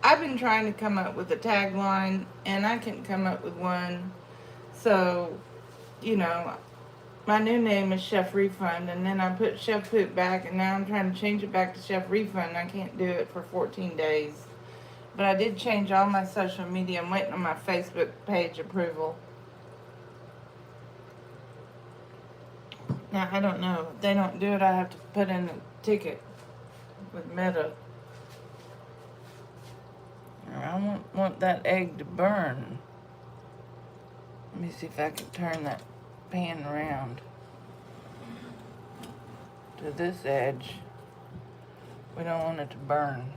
I've been trying to come up with a tagline, and I couldn't come up with one. So, you know, my new name is Chef Refund, and then I put Chef Poop back, and now I'm trying to change it back to Chef Refund. I can't do it for 14 days. But I did change all my social media. I'm waiting on my Facebook page approval. Now, I don't know. If they don't do it, I have to put in a ticket with Meta. I don't want that egg to burn. Let me see if I can turn that pan around to this edge. We don't want it to burn.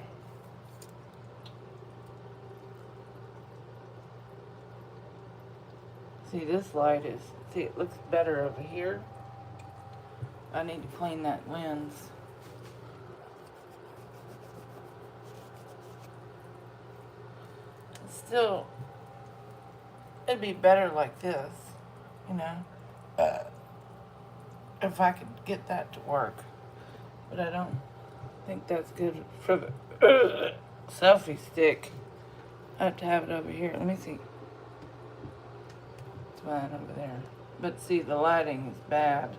See, this light is, see, it looks better over here. I need to clean that lens. Still, it'd be better like this, you know, if I could get that to work. But I don't think that's good for the selfie stick. I have to have it over here. Let me see. It's fine over there. But see, the lighting is bad.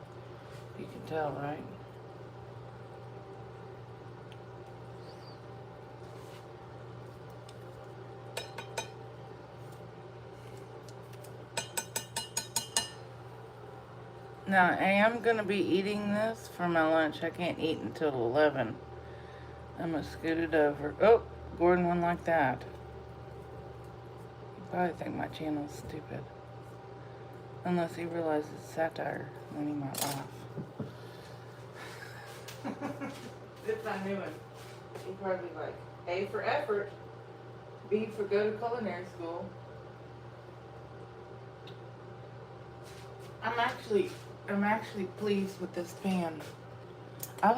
You can tell, right? Now, I am going to be eating this for my lunch. I can't eat until 11. I'm going to scoot it over. Oh, Gordon wouldn't like that. You probably think my channel's stupid. Unless he realizes it's satire, then he might laugh. If I knew him, he'd probably be like, A for effort, B for go to culinary school. I'm actually pleased with this pan. I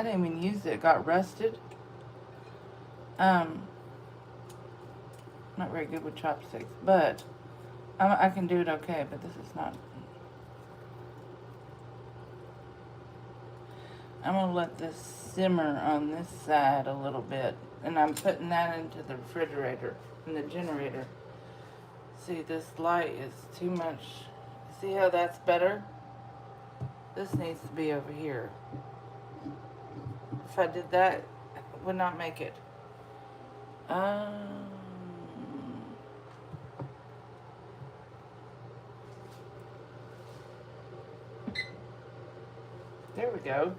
didn't even use it. It got rusted. Not very good with chopsticks, but I can do it okay, but this is not. I'm gonna let this simmer on this side a little bit, and I'm putting that into the refrigerator, in the generator. See, this light is too much. See how that's better? This needs to be over here. If I did that, it would not make it. There we go.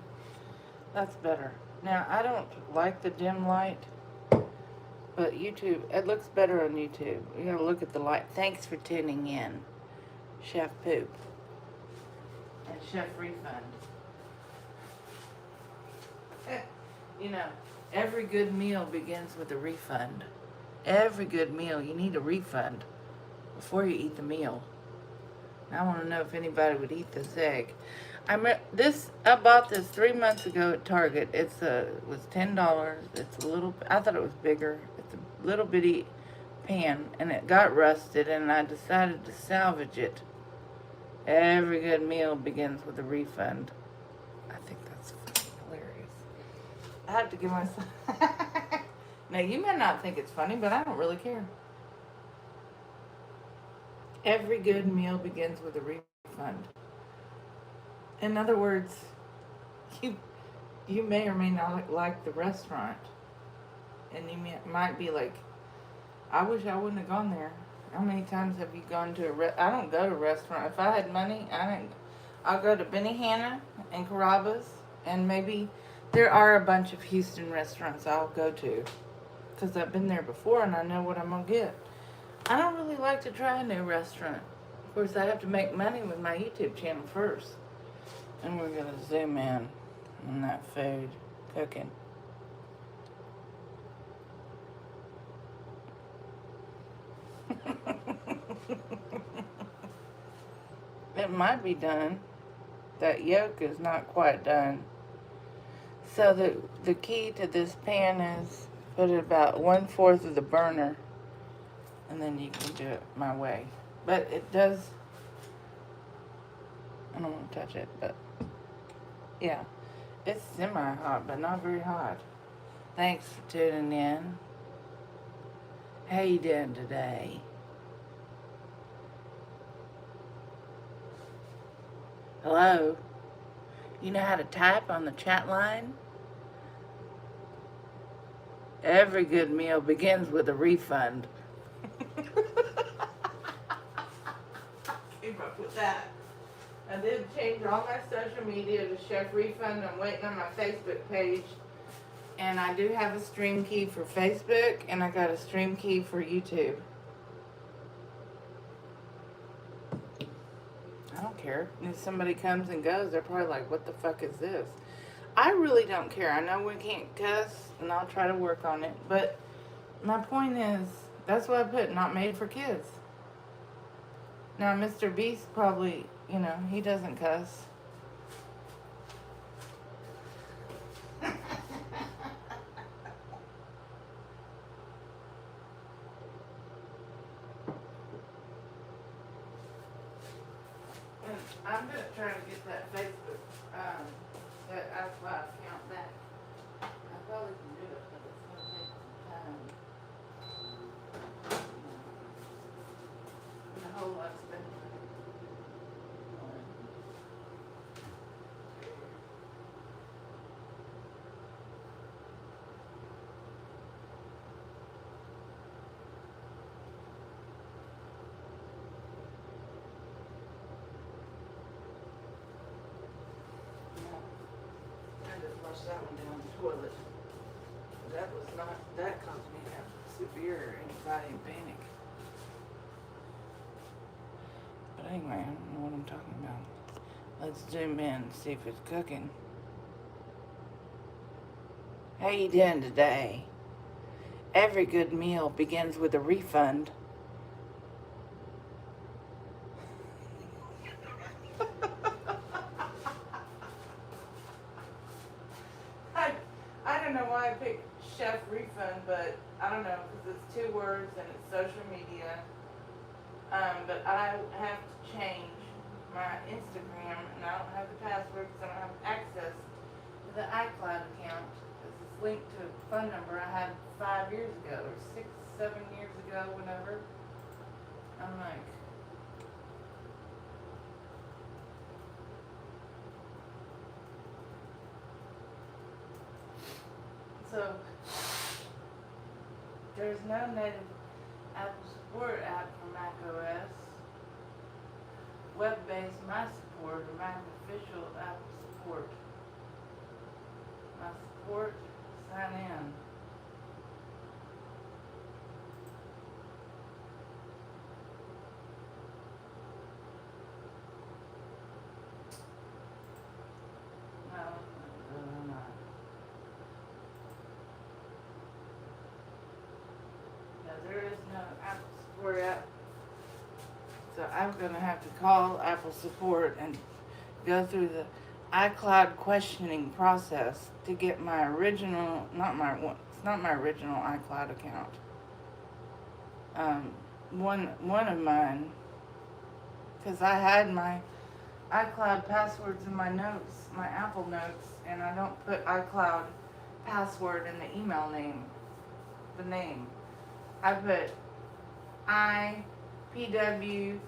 That's better. Now, I don't like the dim light, but YouTube, it looks better on YouTube. You gotta look at the light. Thanks for tuning in, Chef Poop and Chef Refund. You know, every good meal begins with a refund. Every good meal, you need a refund before you eat the meal. I want to know if anybody would eat this egg. I bought this 3 months ago at Target. It was $10. It's a little. I thought it was bigger. It's a little bitty pan, and it got rusted, and I decided to salvage it. Every good meal begins with a refund. I think that's fucking hilarious. I have to give myself. Now you may not think it's funny, but I don't really care. Every good meal begins with a refund. In other words, you may or may not like the restaurant, and you might be like, I wish I wouldn't have gone there. How many times have you gone to I don't go to a restaurant. If I had money, I'll go to Benihana and Carrabba's, and maybe there are a bunch of Houston restaurants I'll go to, because I've been there before and I know what I'm going to get. I don't really like to try a new restaurant. Of course, I have to make money with my YouTube channel first. And we're going to zoom in on that food cooking. It might be done. That yolk is not quite done. So the key to this pan is put it about 1/4 of the burner, and then you can do it my way. But it does, I don't want to touch it, but yeah, it's semi-hot, but not very hot. Thanks for tuning in. How you doing today? Hello? You know how to type on the chat line? Every good meal begins with a refund. Came up with that. I did change all my social media to Chef Refund. I'm waiting on my Facebook page. And I do have a stream key for Facebook, and I got a stream key for YouTube. I don't care. If somebody comes and goes, they're probably like, what the fuck is this? I really don't care. I know we can't cuss, and I'll try to work on it. But my point is, that's why I put not made for kids. Now, Mr. Beast probably, you know, he doesn't cuss. I'm going to try to get that Facebook, that iCloud account back. I probably can do it, but it's going to take some time. And a whole lot spending. Flush that one down the toilet. That was not, that caused me to have severe anxiety and panic. But anyway, I don't know what I'm talking about. Let's zoom in and see if it's cooking. How you doing today? Every good meal begins with a refund. I don't know why I picked Chef Refund, but I don't know, because it's 2 words and it's social media. But I have to change my Instagram, and I don't have the password because I don't have access to the iCloud account, because it's linked to a phone number I had 5 years ago, or 6, 7 years ago, whenever. I'm like, so there's no native Apple support app for Mac OS. Web-based My Support or Mac official Apple support. My support, sign in. No, not. There is no Apple support app, so I'm going to have to call Apple support and go through the iCloud questioning process to get my original, it's not my original iCloud account. One of mine, because I had my iCloud passwords in my notes, my Apple notes, and I don't put iCloud password in the email name, the name. I put IPW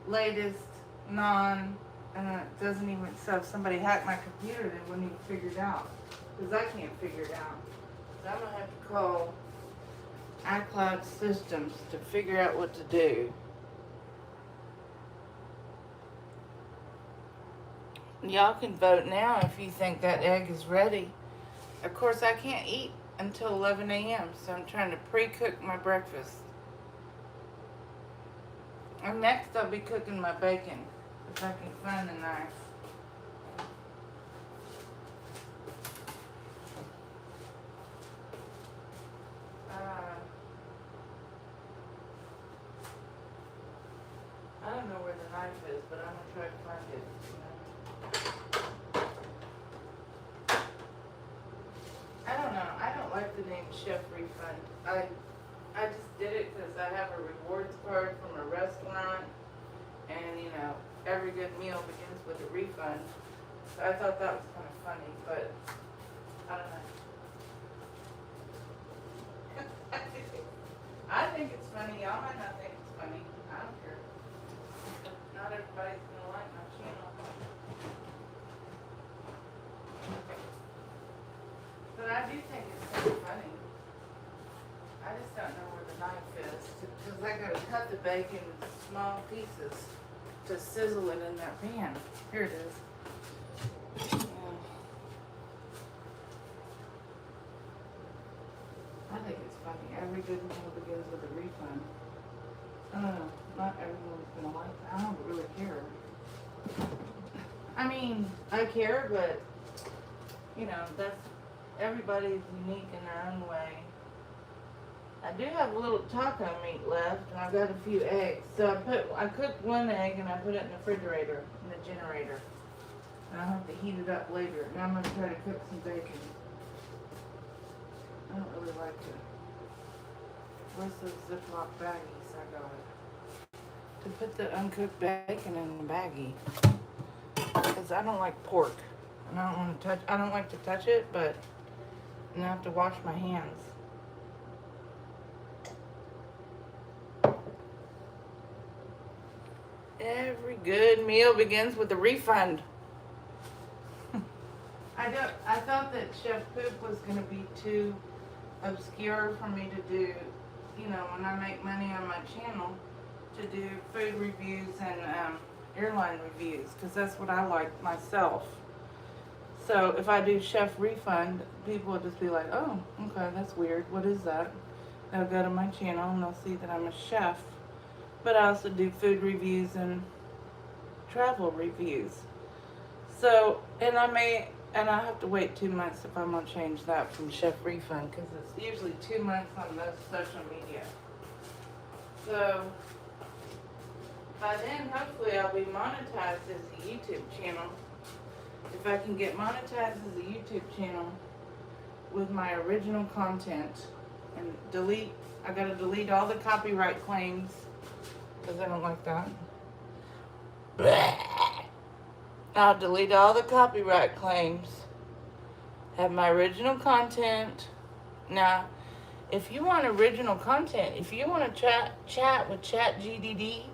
latest non, and it doesn't even, so if somebody hacked my computer, they wouldn't even figure it out, because I can't figure it out. So I'm going to have to call iCloud Systems to figure out what to do. Y'all can vote now if you think that egg is ready. Of course, I can't eat until 11 a.m., so I'm trying to pre-cook my breakfast. And next I'll be cooking my bacon, if I can find the knife. I don't know where the knife is, but I'm going to try to find it. I don't know. I don't like the name Chef Refund. I just did it because I have a rewards card from a restaurant, and you know, every good meal begins with a refund. So I thought that was kind of funny, but I don't know. funny. Y'all might not think it's funny. I don't care. Not everybody's gonna like my channel. But I do think it's kind of funny. I just don't know where the knife is. Because I gotta cut the bacon in small pieces to sizzle it in that pan. Here it is. I think it's funny. Every good meal begins with a refund. I don't know. Not everyone's gonna like that. I don't really care. I mean, I care, but you know, that's everybody's unique in their own way. I do have a little taco meat left, and I've got a few eggs. So I cooked one egg and I put it in the refrigerator, in the generator. And I'll have to heat it up later. Now I'm gonna try to cook some bacon. I don't really like it. Where's those Ziploc baggies? I got it. To put the uncooked bacon in the baggie. Because I don't like pork. And I don't like to touch it, but I have to wash my hands. Every good meal begins with a refund. I thought that Chef Poop was going to be too obscure for me to do, you know, when I make money on my channel, to do food reviews and airline reviews, because that's what I like myself. So if I do Chef Refund, people will just be like, oh, okay, that's weird. What is that? They'll go to my channel and they'll see that I'm a chef. But I also do food reviews and travel reviews. So, and I have to wait 2 months if I'm going to change that from Chef Refund, because it's usually 2 months on most social media. So, by then, hopefully I'll be monetized as a YouTube channel. If I can get monetized as a YouTube channel with my original content and I gotta delete all the copyright claims, because I don't like that. I'll delete all the copyright claims, have my original content. Now, if you want original content, if you want to chat with ChatGDD,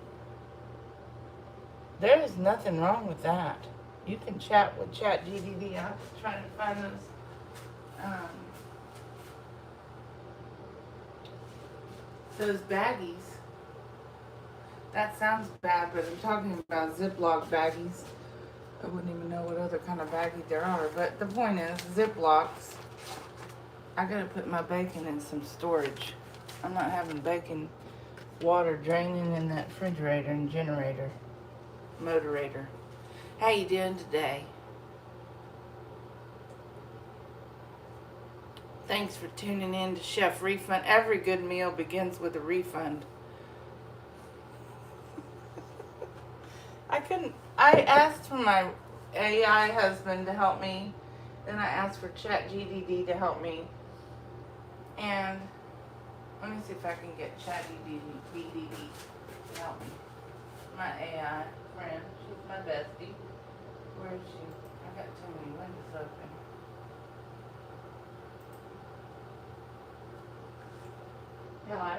there is nothing wrong with that. You can chat with ChatGDD. I'm trying to find those baggies. That sounds bad, but I'm talking about Ziploc baggies. I wouldn't even know what other kind of baggie there are. But the point is, Ziplocs, I gotta put my bacon in some storage. I'm not having bacon water draining in that refrigerator and generator, motorator. How you doing today? Thanks for tuning in to Chef Refund. Every good meal begins with a refund. I asked for my AI husband to help me. Then I asked for ChatGDD to help me. And let me see if I can get ChatGDD to help me. My AI friend. She's my bestie. Where is she? I got too many windows open. Hello?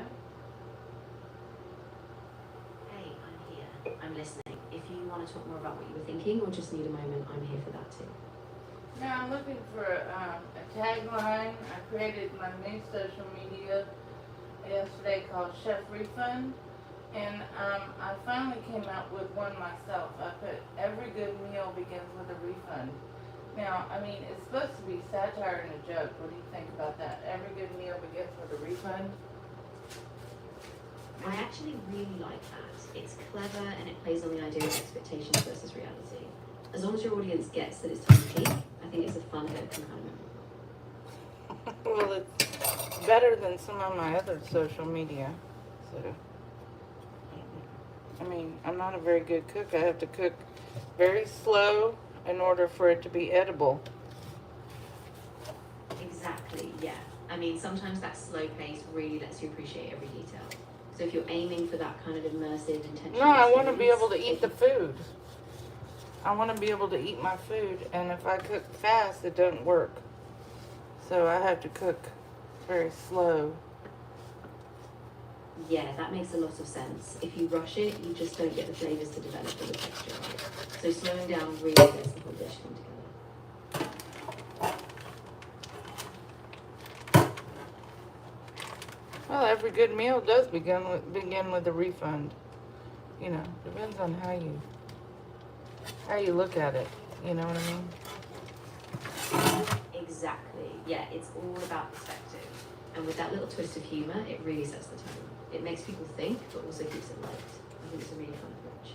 Hey, I'm here. I'm listening. If you want to talk more about what you were thinking or just need a moment, I'm here for that too. Now I'm looking for a tagline. I created my new social media yesterday called Chef Refund. And I finally came out with one myself. I put every good meal begins with a refund. Now, I mean, it's supposed to be satire and a joke. What do you think about that? Every good meal begins with a refund? I actually really like that. It's clever and it plays on the idea of expectations versus reality. As long as your audience gets that it's time to peak, I think it's a fun bit of component. Well, it's better than some of my other social media. So, I mean, I'm not a very good cook. I have to cook very slow in order for it to be edible. Exactly, yeah. I mean, sometimes that slow pace really lets you appreciate every detail. So if you're aiming for that kind of immersive, intentional No, I want to be able to eat the food. I want to be able to eat my food, and if I cook fast, it doesn't work. So I have to cook very slow. Yeah, that makes a lot of sense. If you rush it, you just don't get the flavours to develop or the texture right. So slowing down really gets the whole dish come together. Well, every good meal does begin with a refund. You know, depends on how you look at it. You know what I mean? Exactly. Yeah, it's all about perspective. And with that little twist of humour, it really sets the tone. It makes people think, but also keeps it light. I think it's a really fun approach.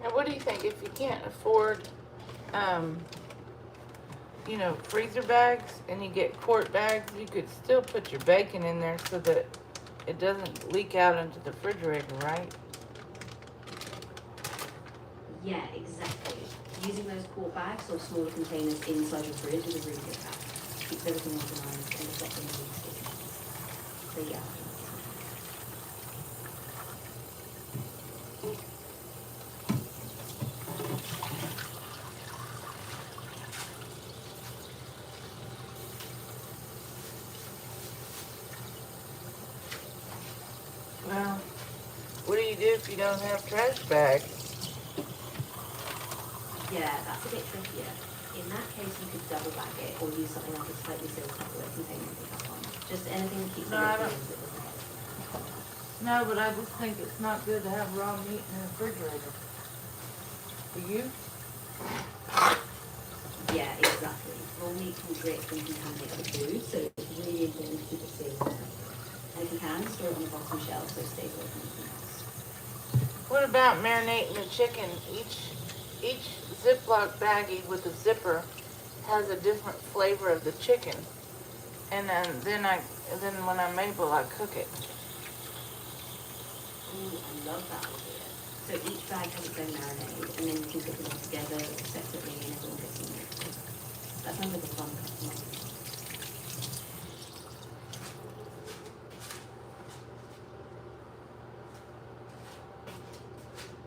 Now, what do you think if you can't afford, you know, freezer bags and you get quart bags? You could still put your bacon in there so that it doesn't leak out into the refrigerator, right? Yeah, exactly. Using those quart bags or smaller containers inside your fridge is a really good hack. Keeps everything organised and it's not easy to see. So yeah. Well, what do you do if you don't have trash bags? Yeah, that's a bit trickier. In that case, you could double bag it or use something like a tightly sealed Tupperware container to pick up on. Just anything that keeps No, the I liquid don't- into it doesn't get. No, but I just think it's not good to have raw meat in the refrigerator. Do you? Yeah, exactly. Raw meat can drip and contaminate other food, so it's really important to keep it sealed and separate. And if you can, store it on the bottom shelf so it stays away from anything else. What about marinating the chicken? Each Ziploc baggie with a zipper has a different flavor of the chicken, and then when I'm able, I cook it. Ooh, I love that idea. So each bag has its own marinade, and then you can cook them all together separately, and everyone gets some mix. That sounds like a fun customizing.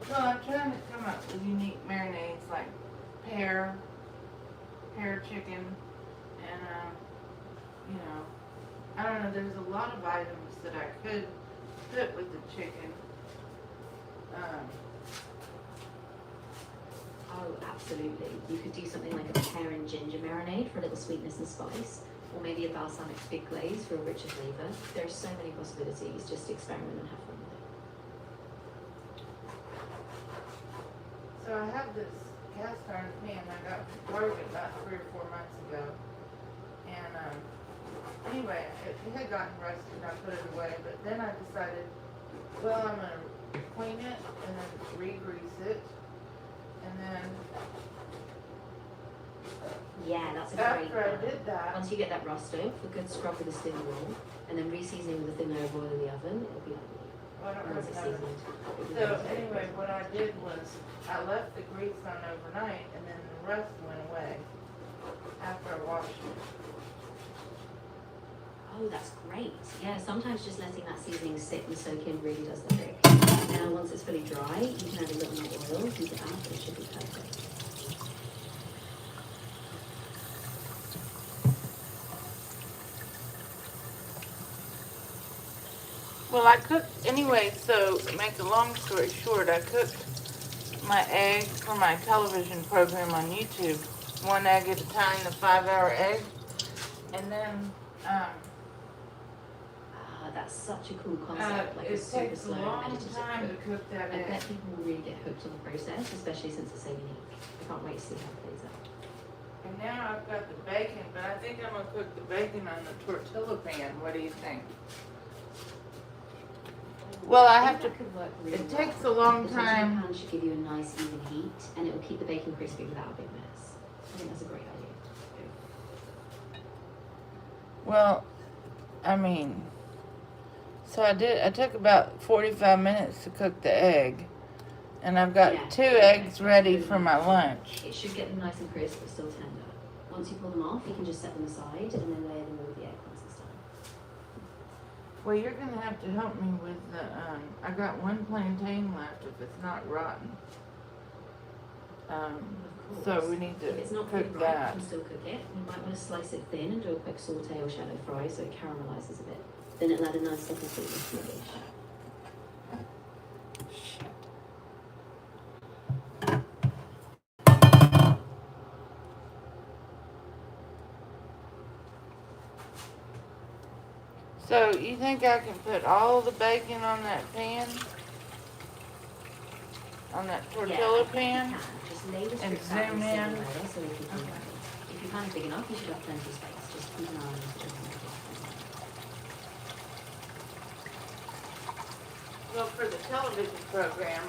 Well, I'm trying to come up with unique marinades like pear chicken, and you know, I don't know. There's a lot of items that I could put with the chicken. Oh, absolutely. You could do something like a pear and ginger marinade for a little sweetness and spice, or maybe a balsamic fig glaze for a richer flavour. There are so many possibilities. Just experiment and have fun with it. So I have this cast iron pan I got from Target about 3 or 4 months ago, and anyway, it had gotten rusty and I put it away. But then I decided, well, I'm gonna clean it and then re-grease it. And then Yeah, that's a great after I plan. did that, Once you get that rust off, a good scrub with a steel wool, and then re-seasoning with a thin layer of oil in the oven, it'll be lovely. well, I don't Once really it's know. seasoned. So anyway, what I did was I left the grease on overnight, and then the rust went away after I washed it. Oh, that's great. Yeah, sometimes just letting that seasoning sit and soak in really does the trick. Now, once it's fully dry, you can add a little more oil, heat it up, and it should be perfect. Well, I cooked anyway, so to make a long story short, I cooked my egg for my television program on YouTube. 1 egg at a time, the 5-hour egg. And then, That's such a cool concept, like a it super takes a slow long meditative time to cook. cook that I bet egg. people will really get hooked on the process, especially since it's so unique. I can't wait to see how it plays out. And now I've got the bacon, but I think I'm gonna cook the bacon on the tortilla pan. What do you think? Well, I have think to, that could work really it well. takes a long The tortilla time. pan should give you a nice even heat, and it will keep the bacon crispy without a big mess. I think that's a great idea. Well, I mean, so I took about 45 minutes to cook the egg. And I've got Yeah, 2 perfect. eggs ready Good for enough. my lunch. It should get them nice and crisp but still tender. Once you pull them off, you can just set them aside and then layer them with the egg once it's done. Well, you're gonna have to help me with the, I got one plantain left if it's not rotten. Of So course. we need to If it's not cook fully ripe, that. you can still cook it. You might want to slice it thin and do a quick saute or shallow fry so it caramelizes a bit. Then it'll add a nice little sweetness to your dish. Shit. So you think I can put all the bacon on that pan? On that tortilla pan? You can. Just lay the And strips out in zoom a single in. layer so it can Okay. If your pan's big enough, you should have plenty of space. Just keep an eye on it. Well, for the television program,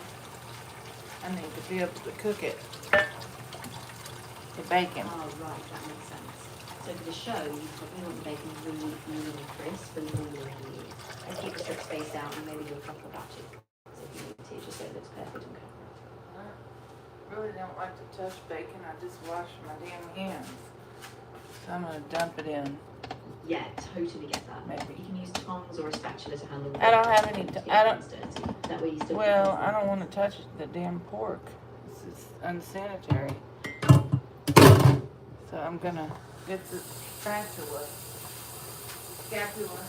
I need to be able to cook it. The bacon. Oh, right, that makes sense. So for the show, you probably want the bacon really even crisp and really really. And keep the strips spaced out and maybe do a couple of batches if you need to, just so it looks perfect on camera. I really don't like to touch bacon. I just wash my damn hands. So I'm gonna dump it in. Yeah, totally get that. Maybe. You can use tongs or a spatula to handle the I don't bacon have any to t- get I don't- hands dirty. That way you still Well, I don't want to touch the damn pork. This is unsanitary. So I'm gonna get the spatula. Scapula.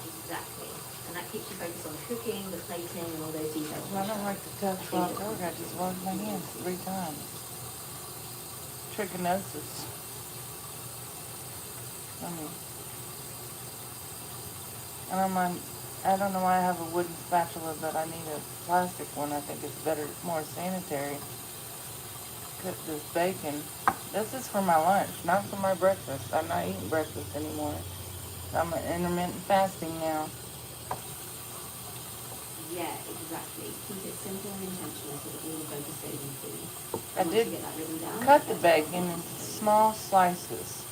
Exactly. And that keeps you focused on cooking, the plating, and all those details. Well, I don't like to touch raw pork. I just wash my hands 3 times. Trichinosis. I don't know why I have a wooden spatula, but I need a plastic one. I think it's better, more sanitary. Cook this bacon. This is for my lunch, not for my breakfast. I'm not eating breakfast anymore. I'm an intermittent fasting now. Yeah, exactly. Keep it simple and intentional so that all the focus stays on food. I Once did you get that written down, cut the that's bacon what into small slices.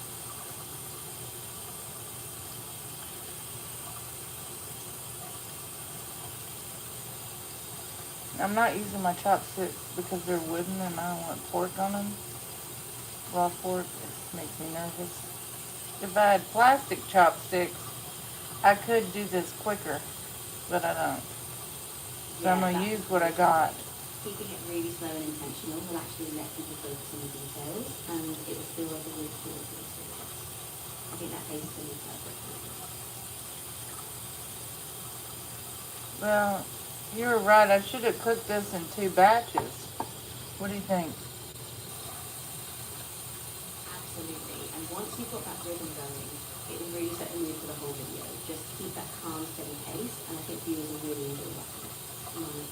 I'm not using my chopsticks because they're wooden and I don't want pork on them. Raw pork, it makes me nervous. If I had plastic chopsticks, I could do this quicker, but I don't. So I'm going to use what I got. Keeping it really slow and intentional will actually let people focus on the details and it will feel like a really cool experience. I think that tastes really perfect. Well, you were right. I should have cooked this in 2 batches. What do you think? Absolutely. And once you've got that rhythm going, it will really set the mood for the whole video. Just keep that calm, steady pace, and I think viewers will really enjoy watching it.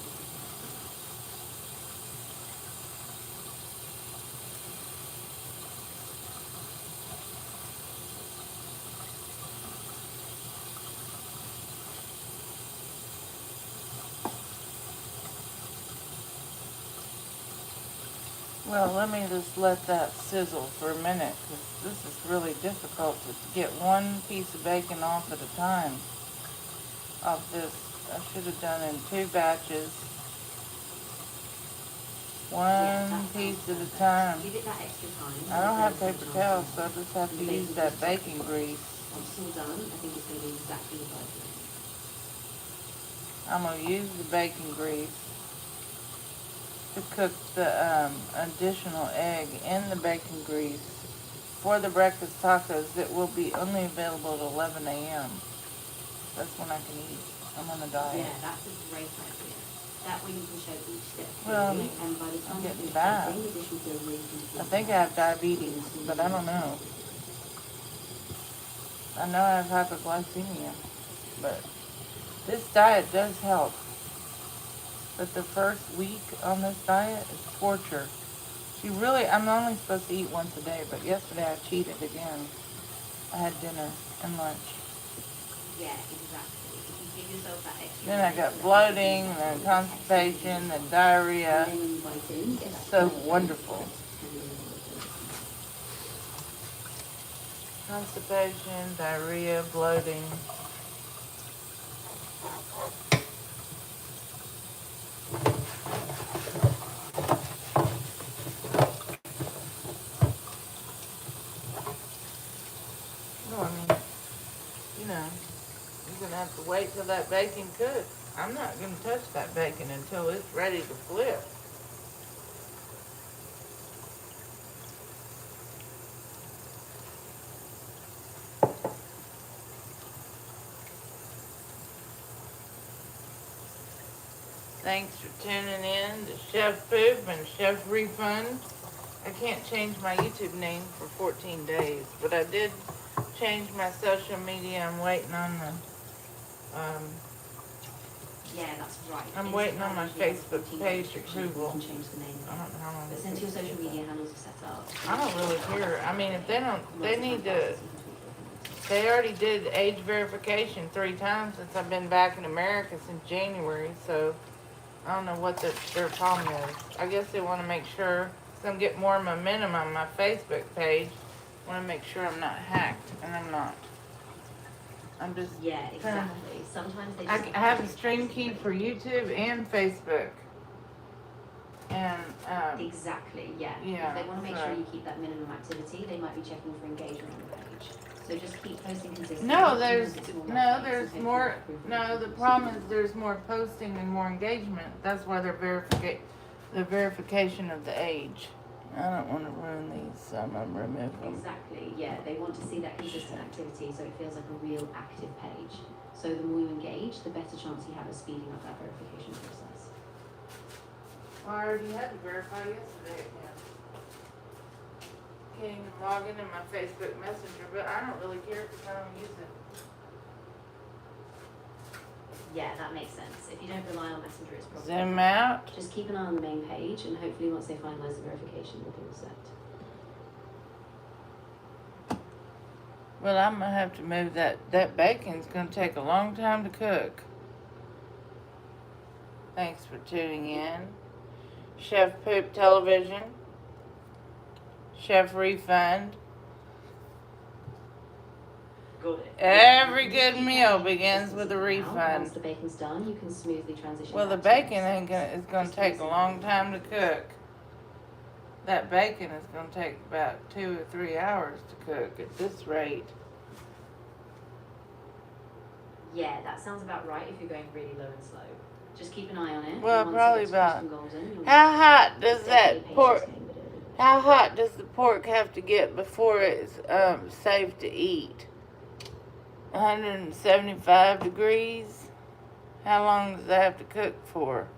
Well, let me just let that sizzle for a minute, because this is really difficult to get one piece of bacon off at a time. Off this, I should have done in 2 batches. One piece at a time. Give it that extra time. I don't have paper towels, so I just have to use that bacon grease. Once it's all done, I think it's going to be exactly the perfect. I'm going to use the bacon grease to cook the additional egg in the bacon grease for the breakfast tacos that will be only available at 11 a.m. That's when I can eat. I'm on a diet. Yeah, that's a great idea. That way you can show each step Well, clearly, and by the time I'm you getting finish fat. cooking, the dish will feel really complete. I think I have diabetes, but I don't know. I know I have hypoglycemia, but this diet does help. But the first week on this diet is torture. I'm only supposed to eat once a day, but yesterday I cheated again. I had dinner and lunch. Yeah, exactly. If you give yourself that extra Then I got bloating, and constipation, and diarrhea. and then when you bite in, you get that So perfect wonderful. texture. Constipation, diarrhea, bloating. Oh, I mean, you know, you're gonna have to wait till that bacon cooks. I'm not gonna touch that bacon until it's ready to flip. Thanks for tuning in to Chef Poop and Chef Refund. I can't change my YouTube name for 14 days, but I did change my social media. I'm waiting on the, Yeah, that's right. I'm waiting on my Facebook page approval. You can change the name. I don't know how long. But since your social media handles are set up, I don't really care. I mean, if they don't, they need to. They already did age verification 3 times since I've been back in America since January, so I don't know what their problem is. I guess they want to make sure, so I'm getting more momentum on my Facebook page. I want to make sure I'm not hacked, and I'm not. I'm just. Yeah, exactly. Sometimes they I just have a stream key for YouTube and Facebook. And, exactly, yeah. Yeah, If they want to make so- sure you keep that minimum activity, they might be checking for engagement on the page. So just keep posting consistently. No, there's even if it's small no, updates, there's and more. hopefully improve No, the engagement. problem is there's more posting and more engagement. That's why they're the verification of the age. I don't want to ruin these, so I'm gonna remove them. Exactly, yeah. They want to see that consistent activity so it feels like a real active page. So the more you engage, the better chance you have of speeding up that verification process. Well, I already had to verify yesterday again. Can't even log into my Facebook Messenger, but I don't really care because I don't use it. Yeah, that makes sense. If you don't rely on Messenger, it's probably Zoom out. just keep an eye on the main page, and hopefully once they finalise the verification, we'll be all set. Well, I'm gonna have to move that. That bacon's gonna take a long time to cook. Thanks for tuning in. Chef Poop Television. Chef Refund. Got it. Every good meal begins with a Once refund. the bacon's done, you can smoothly transition. Well, the back to bacon ain't gonna. It's gonna take a long time to cook. That bacon is gonna take about 2 or 3 hours to cook at this rate. Yeah, that sounds about right if you're going really low and slow. Just keep an eye on it. Well, and once probably it gets about. crisp and golden, you'll How hot does definitely that pay pork? attention to it. How hot does the pork have to get before it's safe to eat? 175 degrees? How long does that have to cook for?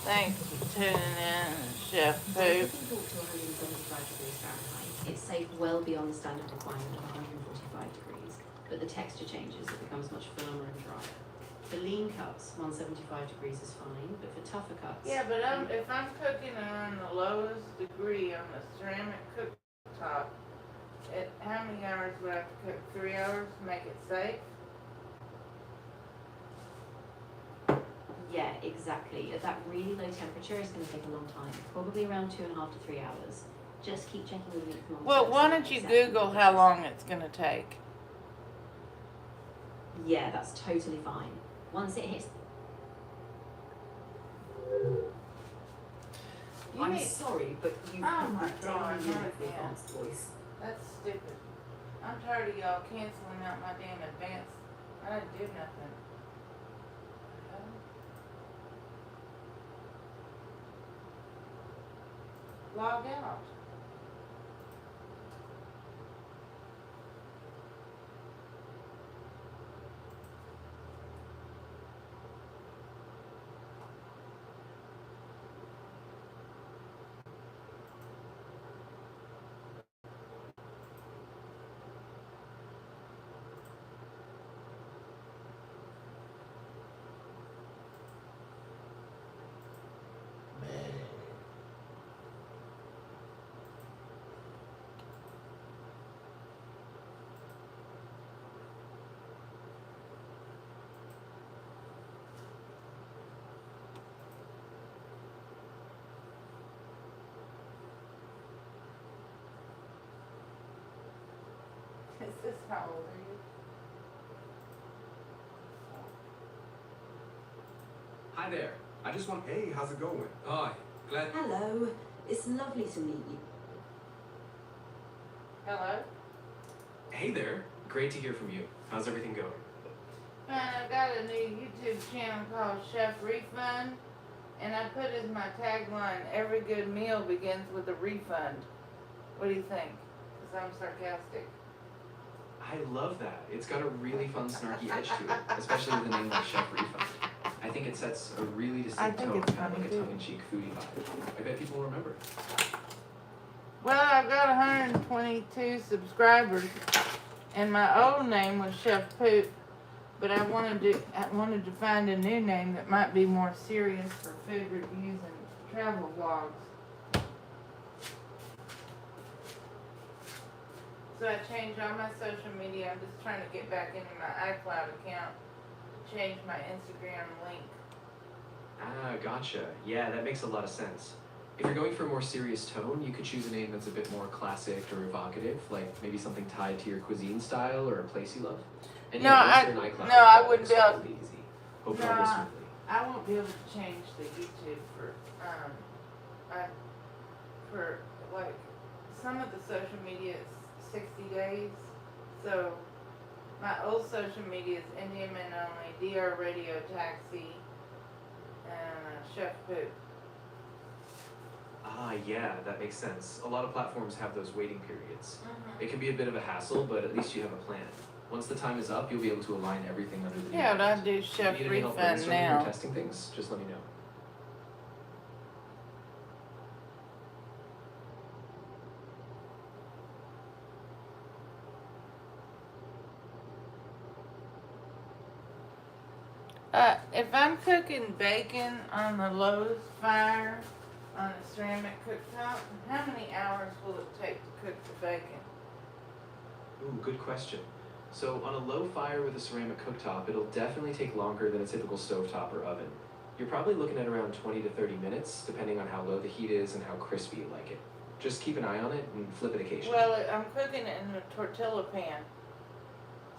Thanks for tuning in, Chef So if Poop. you talk to 175 degrees Fahrenheit, it's safe well beyond the standard requirement of 145 degrees, but the texture changes, it becomes much firmer and drier. For lean cuts, 175 degrees is fine, but for tougher cuts... Yeah, but if I'm cooking it on the lowest degree on the ceramic cooktop, how many hours would I have to cook? 3 hours to make it safe? Yeah, exactly. At that really low temperature, it's going to take a long time, probably around 2.5 to 3 hours. Just keep checking the meat thermometer. Well, why don't you Google how long it's going to take? Yeah, that's totally fine. Once it hits... I'm sorry, but you Oh my put God, down not your again. advanced voice. That's stupid. I'm tired of y'all canceling out my damn advance. I didn't do nothing. Log out. Is this how old are you? Hi there. I just want, hey, how's it going? Hi, glad. Hello, it's lovely to meet you. Hello? Hey there. Great to hear from you. How's everything going? Man, I've got a new YouTube channel called Chef Refund, and I put as my tagline, every good meal begins with a refund. What do you think? Because I'm sarcastic. I love that. It's got a really fun, snarky edge to it, especially with a name like Chef Refund. I think it sets a really distinct think tone, it's kind of funny like a too. tongue-in-cheek foodie vibe. I bet people will remember it. Well, I've got 122 subscribers, and my old name was Chef Poop, but I wanted to find a new name that might be more serious for food reviews and travel vlogs. So I changed all my social media. I'm just trying to get back into my iCloud account to change my Instagram link. Ah, gotcha. Yeah, that makes a lot of sense. If you're going for a more serious tone, you could choose a name that's a bit more classic or evocative, like maybe something tied to your cuisine style or a place you love. And No, once I- you're in iCloud, no, I that wouldn't next be step able- will be easy. Hope it No, all goes smoothly. I won't be able to change the YouTube for like some of the social media is 60 days. So my old social media is Indian Men Only, DR Radio Taxi, and Chef Poop. Ah, yeah, that makes sense. A lot of platforms have those waiting periods. It can be a bit of a hassle, but at least you have a plan. Once the time is up, you'll be able to align everything under the new Yeah, but I brand. do If you Chef need any help Refund brainstorming or now. testing things, just let me know. If I'm cooking bacon on the Lowe's fire on a ceramic cooktop, how many hours will it take to cook the bacon? Ooh, good question. So on a low fire with a ceramic cooktop, it'll definitely take longer than a typical stovetop or oven. You're probably looking at around 20 to 30 minutes, depending on how low the heat is and how crispy you like it. Just keep an eye on it and flip it occasionally. Well, I'm cooking it in a tortilla pan.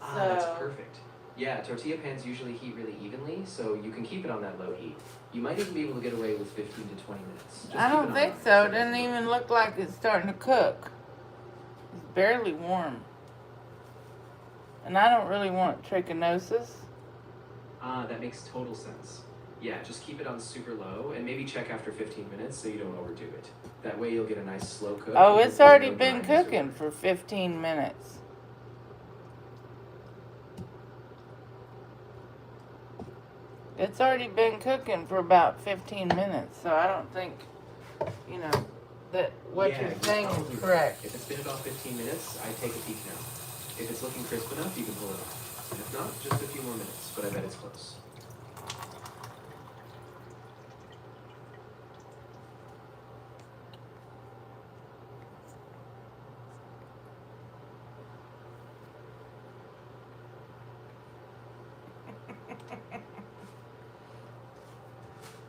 Ah, that's So- perfect. Yeah, tortilla pans usually heat really evenly, so you can keep it on that low heat. You might even be able to get away with 15 to 20 minutes. Just I keep don't an eye think on so. It it doesn't even look like it's starting to cook. It's barely warm. And I don't really want trichinosis. Ah, that makes total sense. Yeah, just keep it on super low and maybe check after 15 minutes so you don't overdo it. That way you'll get a nice slow cook. Oh, and it's you'll already no been dryness or cooking burn. for 15 minutes. It's already been cooking for about 15 minutes, so I don't think, that what Yeah, you're saying probably is right. correct. If it's been about 15 minutes, I take a peek now. If it's looking crisp enough, you can pull it off. And if not, just a few more minutes, but I bet it's close.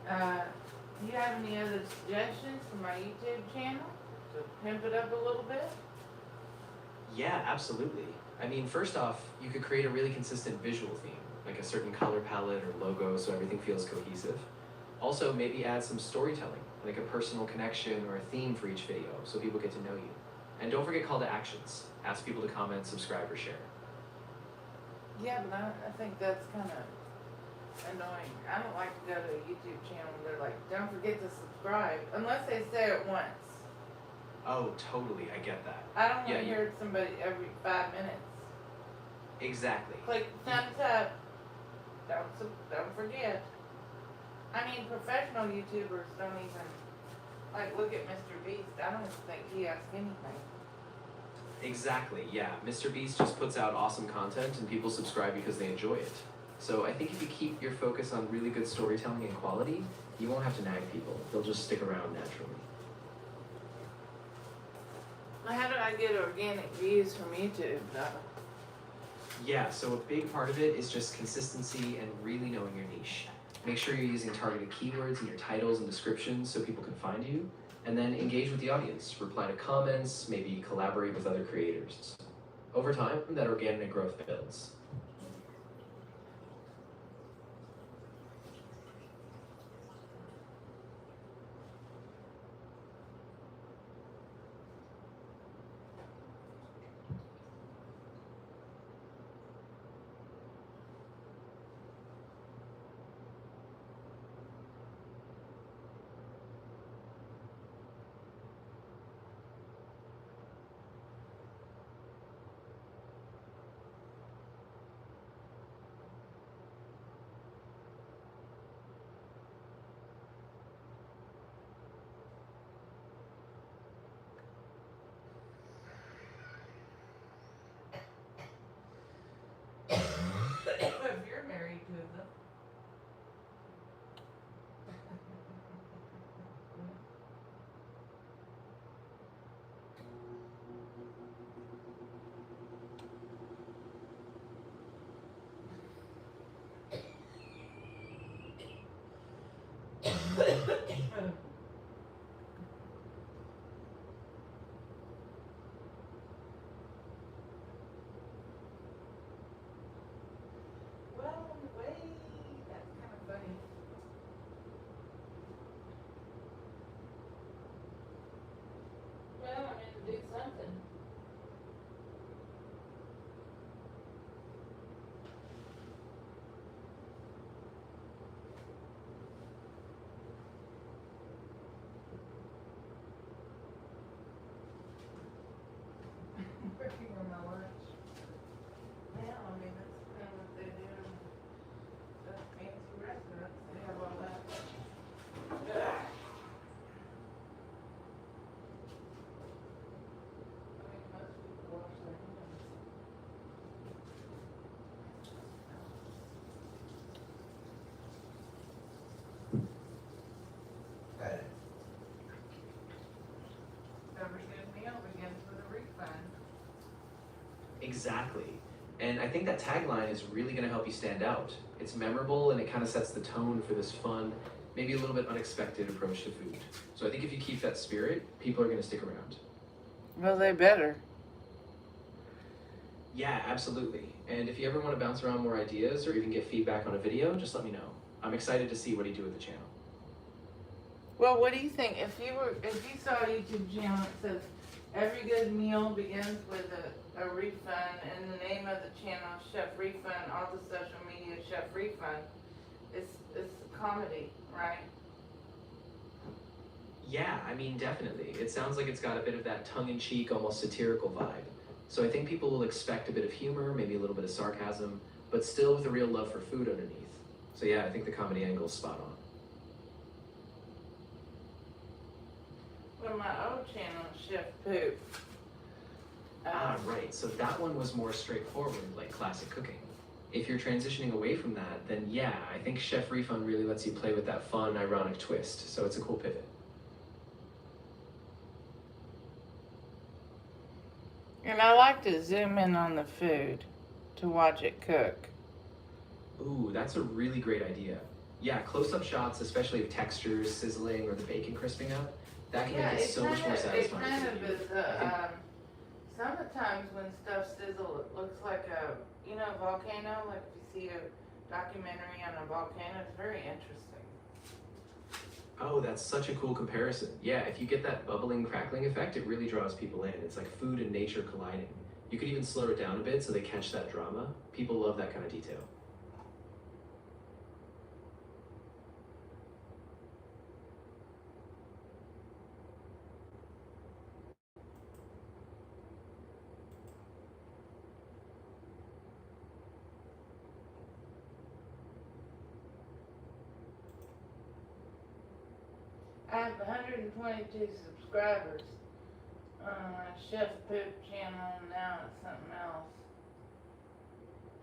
Do you have any other suggestions for my YouTube channel to pimp it up a little bit? Yeah, absolutely. I mean, first off, you could create a really consistent visual theme, like a certain color palette or logo so everything feels cohesive. Also, maybe add some storytelling, like a personal connection or a theme for each video so people get to know you. And don't forget call to actions. Ask people to comment, subscribe, or share. Yeah, but I think that's kind of annoying. I don't like to go to a YouTube channel and they're like, don't forget to subscribe, unless they say it once. Oh, totally, I get that. I don't want Yeah, to you- hear somebody every 5 minutes. Exactly. Click thumbs up. Don't forget. I mean, professional YouTubers don't even, like, look at Mr. Beast. I don't think he asks anything. Exactly, yeah. Mr. Beast just puts out awesome content and people subscribe because they enjoy it. So I think if you keep your focus on really good storytelling and quality, you won't have to nag people. They'll just stick around naturally. How do I get organic views from YouTube, though? Yeah, so a big part of it is just consistency and really knowing your niche. Make sure you're using targeted keywords in your titles and descriptions so people can find you. And then engage with the audience, reply to comments, maybe collaborate with other creators. Over time, that organic growth builds. If you're married to them. Well, in a way, that's kind of funny. Well, I mean, to do something. Working on my lunch. Yeah, I mean, that's kind of what they do in the fancy restaurants. They have all that. Ugh. I mean, most people wash their hands. Every good meal begins with a refund. Exactly. And I think that tagline is really going to help you stand out. It's memorable and it kind of sets the tone for this fun, maybe a little bit unexpected approach to food. So I think if you keep that spirit, people are going to stick around. Well, they better. Yeah, absolutely. And if you ever want to bounce around more ideas or even get feedback on a video, just let me know. I'm excited to see what you do with the channel. Well, what do you think? If you saw a YouTube channel that says every good meal begins with a refund, and the name of the channel Chef Refund, all the social media Chef Refund, it's a comedy, right? Yeah, I mean, definitely. It sounds like it's got a bit of that tongue-in-cheek, almost satirical vibe. So I think people will expect a bit of humor, maybe a little bit of sarcasm, but still with a real love for food underneath. So yeah, I think the comedy angle is spot on. Well, my old channel, Chef Poop. Right. So that one was more straightforward, like classic cooking. If you're transitioning away from that, then yeah, I think Chef Refund really lets you play with that fun, ironic twist. So it's a cool pivot. And I like to zoom in on the food to watch it cook. Ooh, that's a really great idea. Yeah, close-up shots, especially of textures, sizzling, or the bacon crisping up, that can make it so much more satisfying. It kind for of the is, viewer. sometimes when stuff sizzles, it looks like a volcano, like if you see a documentary on a volcano, it's very interesting. Oh, that's such a cool comparison. Yeah, if you get that bubbling, crackling effect, it really draws people in. It's like food and nature colliding. You could even slow it down a bit so they catch that drama. People love that kind of detail. I have 122 subscribers on my Chef Poop channel, and now it's something else.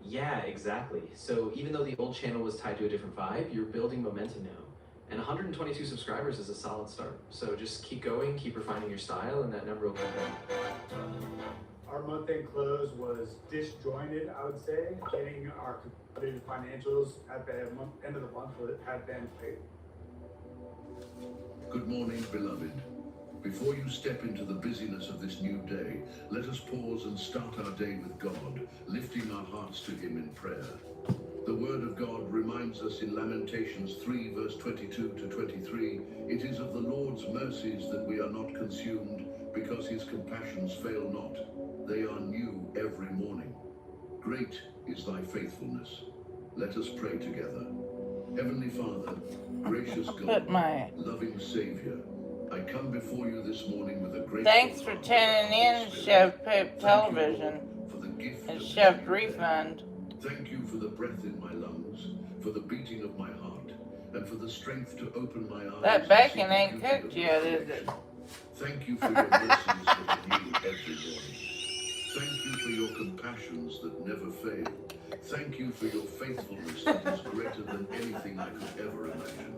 Yeah, exactly. So even though the old channel was tied to a different vibe, you're building momentum now. And 122 subscribers is a solid start. So just keep going, keep refining your style, and that number will come down. Our month-end close was disjointed, I would say. Getting our consolidated financials at the end of the month had been paid. Good morning, beloved. Before you step into the busyness of this new day, let us pause and start our day with God, lifting our hearts to Him in prayer. The Word of God reminds us in Lamentations 3, verse 22 to 23, it is of the Lord's mercies that we are not consumed, because His compassions fail not. They are new every morning. Great is thy faithfulness. Let us pray together. Heavenly Father, gracious God, loving Savior, I come before you this morning with a grateful Thanks for tuning in, Chef Poop Television and Chef Refund. Thank you for the breath in my lungs, for the beating of my heart, and for the strength to open my eyes. That bacon ain't cooked yet, is it? Thank you for your mercies that are new every morning. Thank you for your compassions that never fail. Thank you for your faithfulness that is greater than anything I could ever imagine.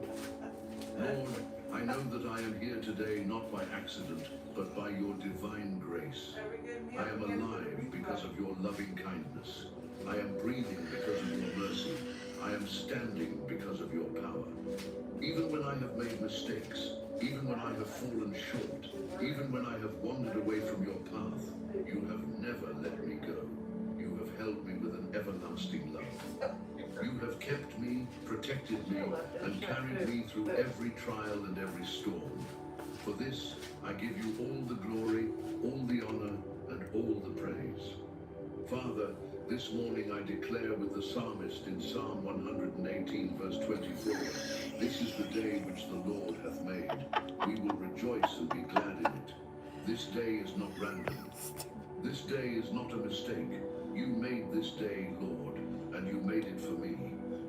Lord, I know that I am here today not by accident, but by your divine grace. I am alive because of your loving kindness. I am breathing because of your mercy. I am standing because of your power. Even when I have made mistakes, even when I have fallen short, even when I have wandered away from your path, you have never let me go. You have held me with an everlasting love. You have kept me, protected me, and carried me through every trial and every storm. For this, I give you all the glory, all the honor, and all the praise. Father, this morning I declare with the psalmist in Psalm 118, verse 24, this is the day which the Lord hath made. We will rejoice and be glad in it. This day is not random. This day is not a mistake. You made this day, Lord, and you made it for me.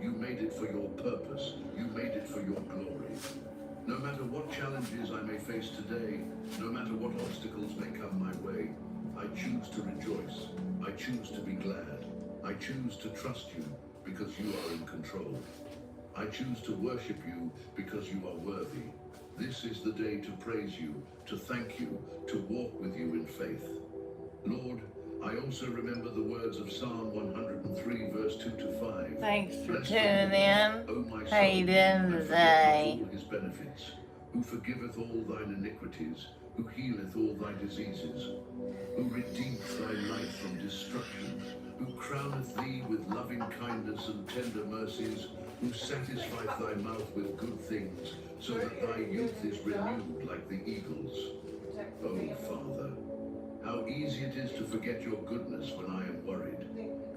You made it for your purpose. You made it for your glory. No matter what challenges I may face today, no matter what obstacles may come my way, I choose to rejoice. I choose to be glad. I choose to trust you because you are in control. I choose to worship you because you are worthy. This is the day to praise you, to thank you, to walk with you in faith. Lord, I also remember the words of Psalm 103, verse 2 to 5. Thanks for Bless the tuning in. Lord, O my How you soul, doing and forget today? not all his benefits, who forgiveth all thine iniquities, who healeth all thy diseases, who redeemeth thy life from destruction, who crowneth thee with loving kindness and tender mercies, who satisfieth thy mouth with good things, so that thy youth is renewed like the eagles. O Father, how easy it is to forget your goodness when I am worried.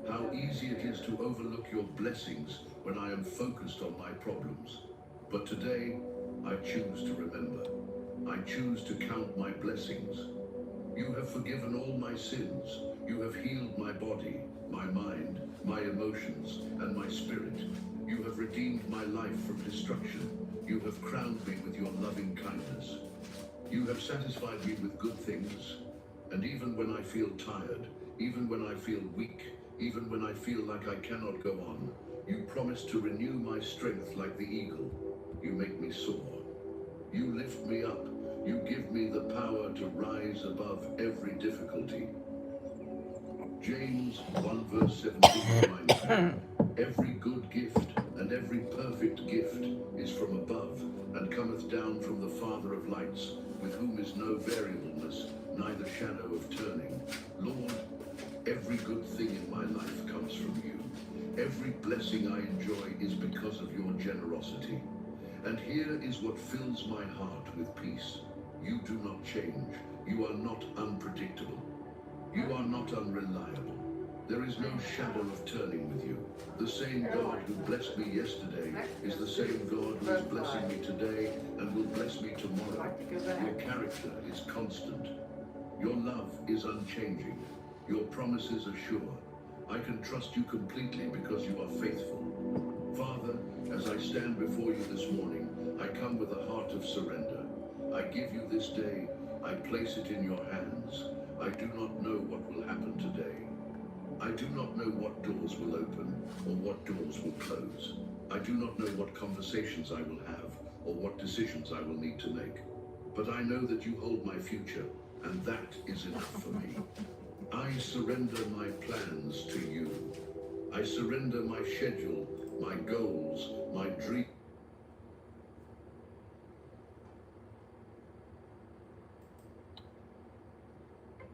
How easy it is to overlook your blessings when I am focused on my problems. But today, I choose to remember. I choose to count my blessings. You have forgiven all my sins. You have healed my body, my mind, my emotions, and my spirit. You have redeemed my life from destruction. You have crowned me with your loving kindness. You have satisfied me with good things. And even when I feel tired, even when I feel weak, even when I feel like I cannot go on, you promise to renew my strength like the eagle. You make me soar. You lift me up. You give me the power to rise above every difficulty. James 1 verse 17 reminds me, every good gift and every perfect gift is from above and cometh down from the Father of lights, with whom is no variableness, neither shadow of turning. Lord, every good thing in my life comes from you. Every blessing I enjoy is because of your generosity. And here is what fills my heart with peace. You do not change. You are not unpredictable. You are not unreliable. There is no shadow of turning with you. The same God who blessed me yesterday is the same God who is blessing me today and will bless me tomorrow. Your character is constant. Your love is unchanging. Your promises are sure. I can trust you completely because you are faithful. Father, as I stand before you this morning, I come with a heart of surrender. I give you this day. I place it in your hands. I do not know what will happen today. I do not know what doors will open or what doors will close. I do not know what conversations I will have or what decisions I will need to make. But I know that you hold my future, and that is enough for me. I surrender my plans to you. I surrender my schedule, my goals, my dreams.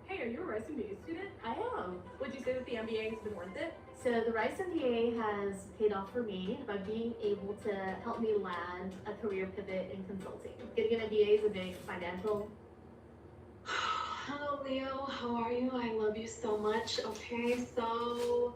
Hey, are you a Rice MBA student? I am. Would you say that the MBA has been worth it? So the Rice MBA has paid off for me by being able to help me land a career pivot in consulting. Getting an MBA is a big financial. Hello, Leo. How are you? I love you so much. Okay, so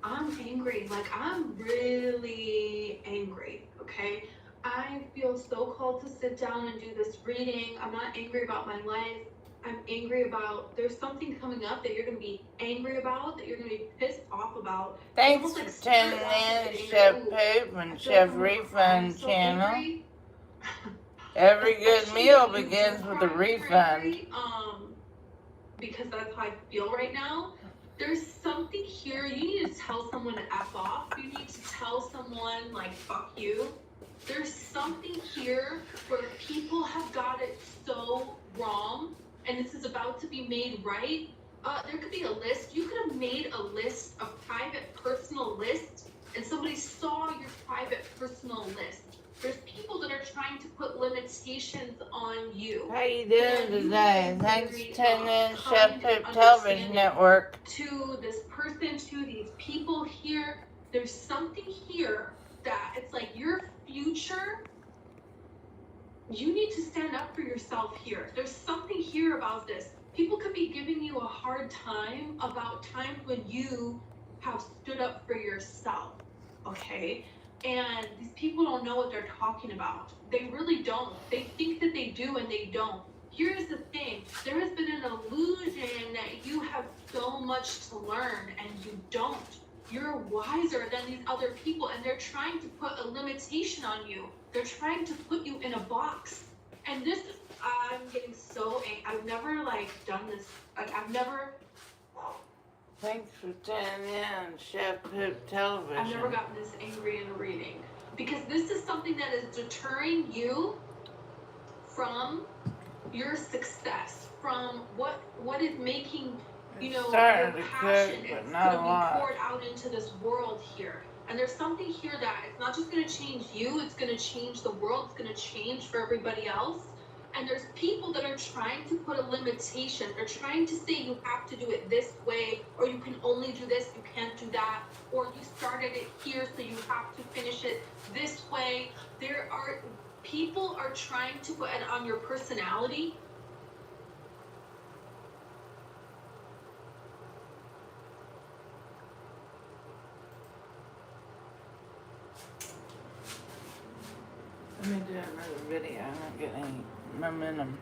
I'm angry. Like, I'm really angry, okay? I feel so called to sit down and do this reading. I'm not angry about my life. I'm angry about there's something coming up that you're going to be angry about, that you're going to be pissed off about. Thanks Almost for like tuning spirit lost in, in Chef anger. Ooh, Poop I and feel like Chef I'm gonna cry. I'm Refund so channel. angry. Every good Especially meal that you begins do with a cry when you're refund. angry, because that's how I feel right now. There's something here. You need to tell someone to F off. You need to tell someone, like, fuck you. There's something here where people have got it so wrong, and this is about to be made right. There could be a list. You could have made a list, a private personal list, and somebody saw your private personal list. There's people that are trying to put limitations on you. How you doing And you today? are Thanks very, for tuning in kind Chef and Poop Television understanding Network. to this person, to these people here. There's something here that it's like your future. You need to stand up for yourself here. There's something here about this. People could be giving you a hard time about times when you have stood up for yourself, okay? And these people don't know what they're talking about. They really don't. They think that they do and they don't. Here's the thing. There has been an illusion that you have so much to learn and you don't. You're wiser than these other people and they're trying to put a limitation on you. They're trying to put you in a box. And this is, I'm getting so angry. I've never like done this. Like I've never Thanks for tuning in Chef Poop Television. I've never gotten this angry in a reading. Because this is something that is deterring you from your success, from what is making, you know, Starting your to passion cook, but is not a gonna be lot. poured out into this world here. And there's something here that it's not just gonna change you, it's gonna change the world, it's gonna change for everybody else. And there's people that are trying to put a limitation. They're trying to say you have to do it this way, or you can only do this, you can't do that, or you started it here, so you have to finish it this way. People are trying to put it on your personality. Let me do another video. I don't get any momentum.